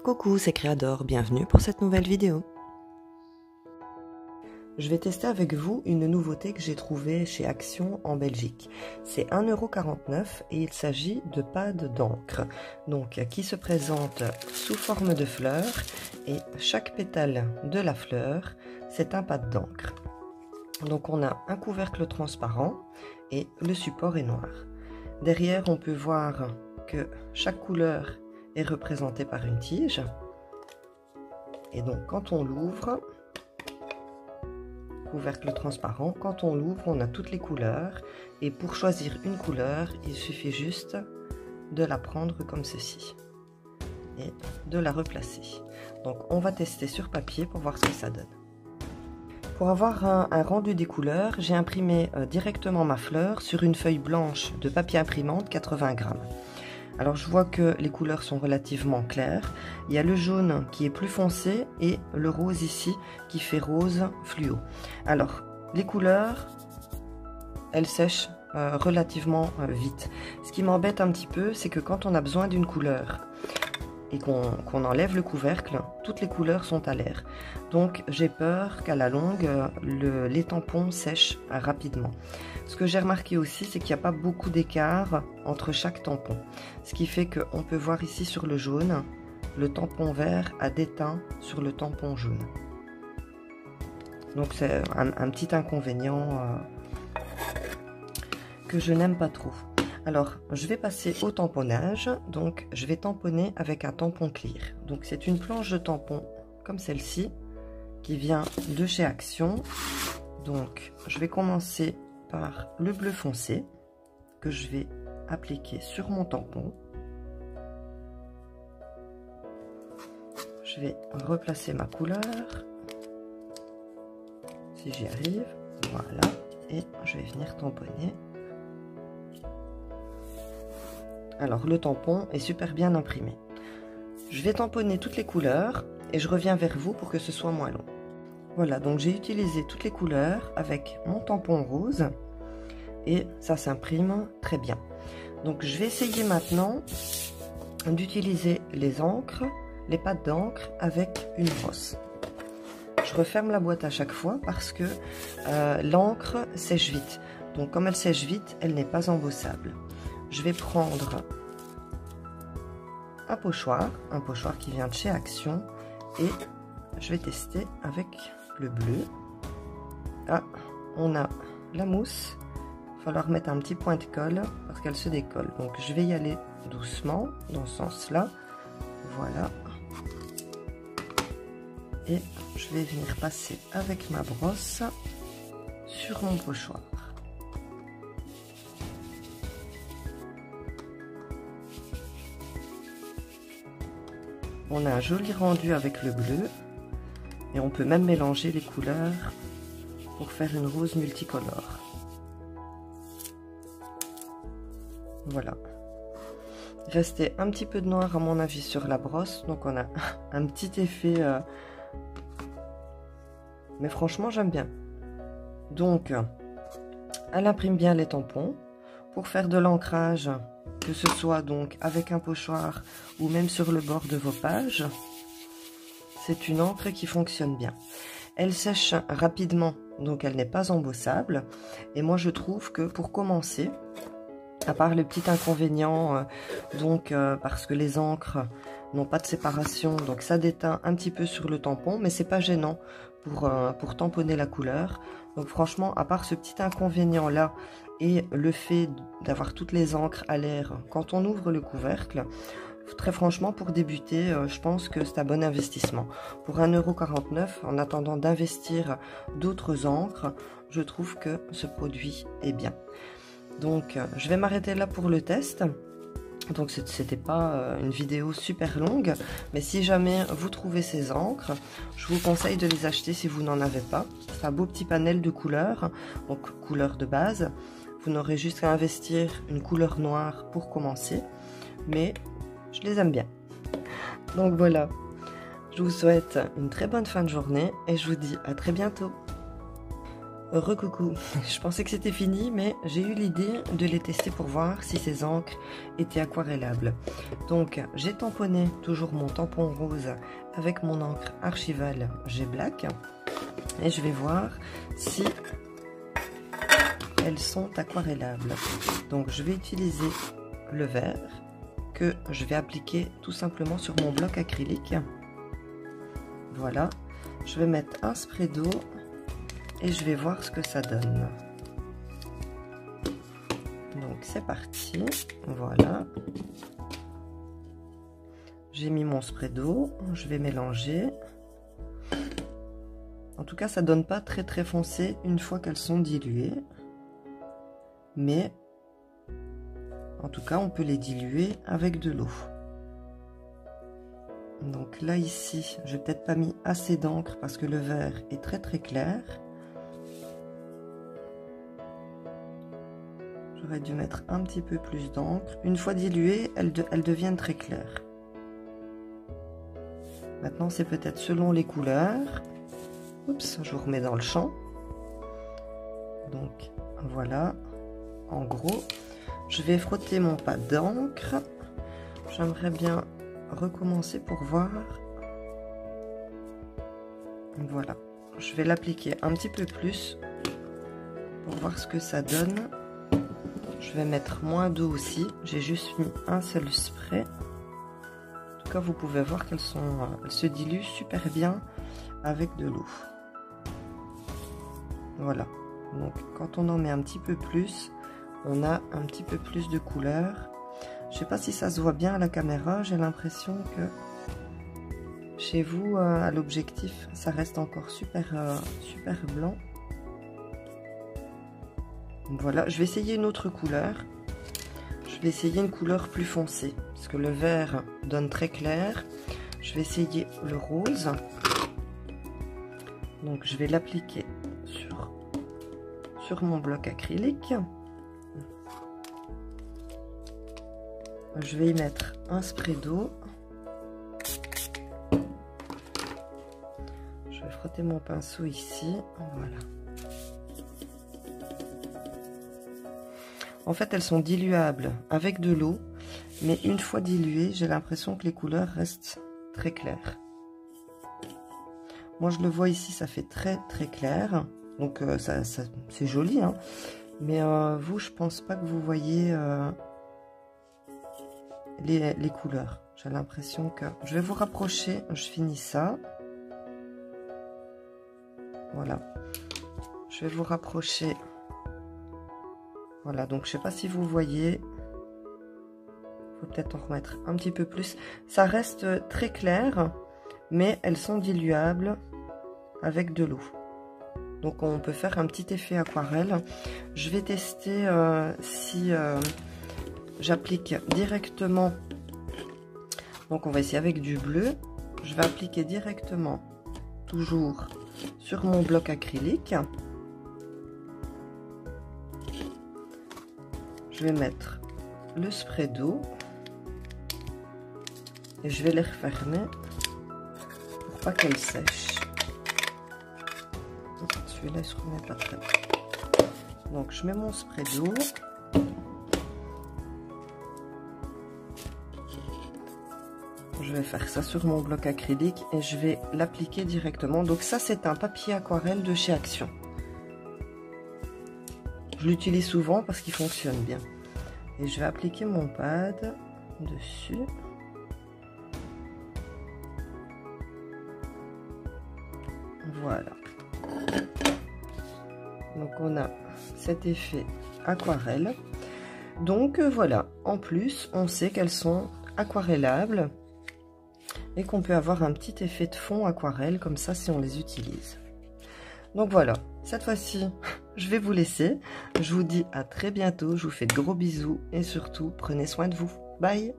Coucou, c'est Créador, bienvenue pour cette nouvelle vidéo. Je vais tester avec vous une nouveauté que j'ai trouvée chez Action en Belgique. C'est 1,49 € et il s'agit de pads d'encre, donc qui se présente sous forme de fleur et chaque pétale de la fleur, c'est un pad d'encre. Donc on a un couvercle transparent et le support est noir. Derrière, on peut voir que chaque couleur est représentée par une tige. Et donc quand on l'ouvre, couvercle transparent, quand on l'ouvre, on a toutes les couleurs. Et pour choisir une couleur, il suffit juste de la prendre comme ceci et de la replacer. Donc on va tester sur papier pour voir ce que ça donne. Pour avoir un rendu des couleurs, j'ai imprimé directement ma fleur sur une feuille blanche de papier imprimante 80 grammes. Alors je vois que les couleurs sont relativement claires. Il y a le jaune qui est plus foncé et le rose ici qui fait rose fluo. Alors les couleurs, elles sèchent relativement vite. Ce qui m'embête un petit peu, c'est que quand on a besoin d'une couleur et qu'on enlève le couvercle, toutes les couleurs sont à l'air. Donc j'ai peur qu'à la longue, les tampons sèchent rapidement. Ce que j'ai remarqué aussi, c'est qu'il n'y a pas beaucoup d'écart entre chaque tampon. Ce qui fait qu'on peut voir ici sur le jaune, le tampon vert a déteint sur le tampon jaune. Donc c'est un petit inconvénient que je n'aime pas trop. Alors, je vais passer au tamponnage. Donc, je vais tamponner avec un tampon clear. Donc, c'est une planche de tampon comme celle-ci qui vient de chez Action. Donc, je vais commencer par le bleu foncé que je vais appliquer sur mon tampon. Je vais replacer ma couleur, si j'y arrive. Voilà. Et je vais venir tamponner. Alors le tampon est super bien imprimé. Je vais tamponner toutes les couleurs et je reviens vers vous pour que ce soit moins long. Voilà, donc j'ai utilisé toutes les couleurs avec mon tampon rose et ça s'imprime très bien. Donc je vais essayer maintenant d'utiliser les encres, les pads d'encre avec une brosse. Je referme la boîte à chaque fois parce que l'encre sèche vite. Donc comme elle sèche vite, elle n'est pas embossable. Je vais prendre un pochoir qui vient de chez Action et je vais tester avec le bleu. Ah, on a la mousse, il va falloir mettre un petit point de colle parce qu'elle se décolle. Donc je vais y aller doucement dans ce sens-là, voilà. Et je vais venir passer avec ma brosse sur mon pochoir. On a un joli rendu avec le bleu et on peut même mélanger les couleurs pour faire une rose multicolore. Voilà. Il restait un petit peu de noir à mon avis sur la brosse, donc on a un petit effet. Mais franchement, j'aime bien. Donc, elle imprime bien les tampons. Pour faire de l'ancrage, que ce soit donc avec un pochoir ou même sur le bord de vos pages, c'est une encre qui fonctionne bien. Elle sèche rapidement, donc elle n'est pas embossable. Et moi je trouve que pour commencer, à part le petit inconvénient, parce que les encres n'ont pas de séparation, donc ça déteint un petit peu sur le tampon, mais c'est pas gênant pour tamponner la couleur. Donc franchement, à part ce petit inconvénient là et le fait d'avoir toutes les encres à l'air quand on ouvre le couvercle, très franchement pour débuter, je pense que c'est un bon investissement. Pour 1,49 €, en attendant d'investir d'autres encres, je trouve que ce produit est bien. Donc je vais m'arrêter là pour le test. Donc c'était pas une vidéo super longue, mais si jamais vous trouvez ces encres, je vous conseille de les acheter si vous n'en avez pas. C'est un beau petit panel de couleurs, donc couleurs de base. Vous n'aurez juste qu'à investir une couleur noire pour commencer, mais je les aime bien. Donc voilà, je vous souhaite une très bonne fin de journée et je vous dis à très bientôt. Recoucou, je pensais que c'était fini, mais j'ai eu l'idée de les tester pour voir si ces encres étaient aquarellables. Donc j'ai tamponné toujours mon tampon rose avec mon encre Archival G-Black et je vais voir si elles sont aquarellables. Donc je vais utiliser le vert que je vais appliquer tout simplement sur mon bloc acrylique. Voilà, je vais mettre un spray d'eau et je vais voir ce que ça donne. Donc c'est parti, voilà. J'ai mis mon spray d'eau, je vais mélanger. En tout cas, ça donne pas très foncé une fois qu'elles sont diluées. Mais en tout cas, on peut les diluer avec de l'eau. Donc là ici, j'ai peut-être pas mis assez d'encre parce que le vert est très clair. J'aurais dû mettre un petit peu plus d'encre. Une fois diluées, elles deviennent très claires. Maintenant, c'est peut-être selon les couleurs. Oups, je vous remets dans le champ. Donc, voilà. En gros, je vais frotter mon pad d'encre. J'aimerais bien recommencer pour voir. Voilà. Je vais l'appliquer un petit peu plus pour voir ce que ça donne. Je vais mettre moins d'eau aussi. J'ai juste mis un seul spray. En tout cas, vous pouvez voir qu'elles se diluent super bien avec de l'eau. Voilà. Donc, quand on en met un petit peu plus, on a un petit peu plus de couleur. Je sais pas si ça se voit bien à la caméra. J'ai l'impression que chez vous, à l'objectif, ça reste encore super blanc. Voilà, je vais essayer une autre couleur. Je vais essayer une couleur plus foncée parce que le vert donne très clair. Je vais essayer le rose. Donc je vais l'appliquer sur mon bloc acrylique. Je vais y mettre un spray d'eau. Je vais frotter mon pinceau ici. Voilà. En fait, elles sont diluables avec de l'eau, mais une fois diluées, j'ai l'impression que les couleurs restent très claires. Moi, je le vois ici, ça fait très clair, donc c'est joli, hein. Mais vous, je pense pas que vous voyez les couleurs. J'ai l'impression que... Je vais vous rapprocher, je finis ça. Voilà. Je vais vous rapprocher... Voilà, donc je sais pas si vous voyez, faut peut-être en remettre un petit peu plus. Ça reste très clair, mais elles sont diluables avec de l'eau. Donc on peut faire un petit effet aquarelle. Je vais tester si j'applique directement. Donc on va essayer avec du bleu. Je vais appliquer directement, toujours sur mon bloc acrylique. Je vais mettre le spray d'eau et je vais les refermer pour pas qu'elles sèchent. Celui-là, il se remet pas très bien. Donc, je mets mon spray d'eau. Je vais faire ça sur mon bloc acrylique et je vais l'appliquer directement. Donc ça, c'est un papier aquarelle de chez Action. Je l'utilise souvent parce qu'il fonctionne bien. Et je vais appliquer mon pad dessus. Voilà. Donc on a cet effet aquarelle. Donc voilà, en plus, on sait qu'elles sont aquarellables et qu'on peut avoir un petit effet de fond aquarelle comme ça si on les utilise. Donc voilà, cette fois-ci, je vais vous laisser. Je vous dis à très bientôt. Je vous fais de gros bisous et surtout, prenez soin de vous. Bye!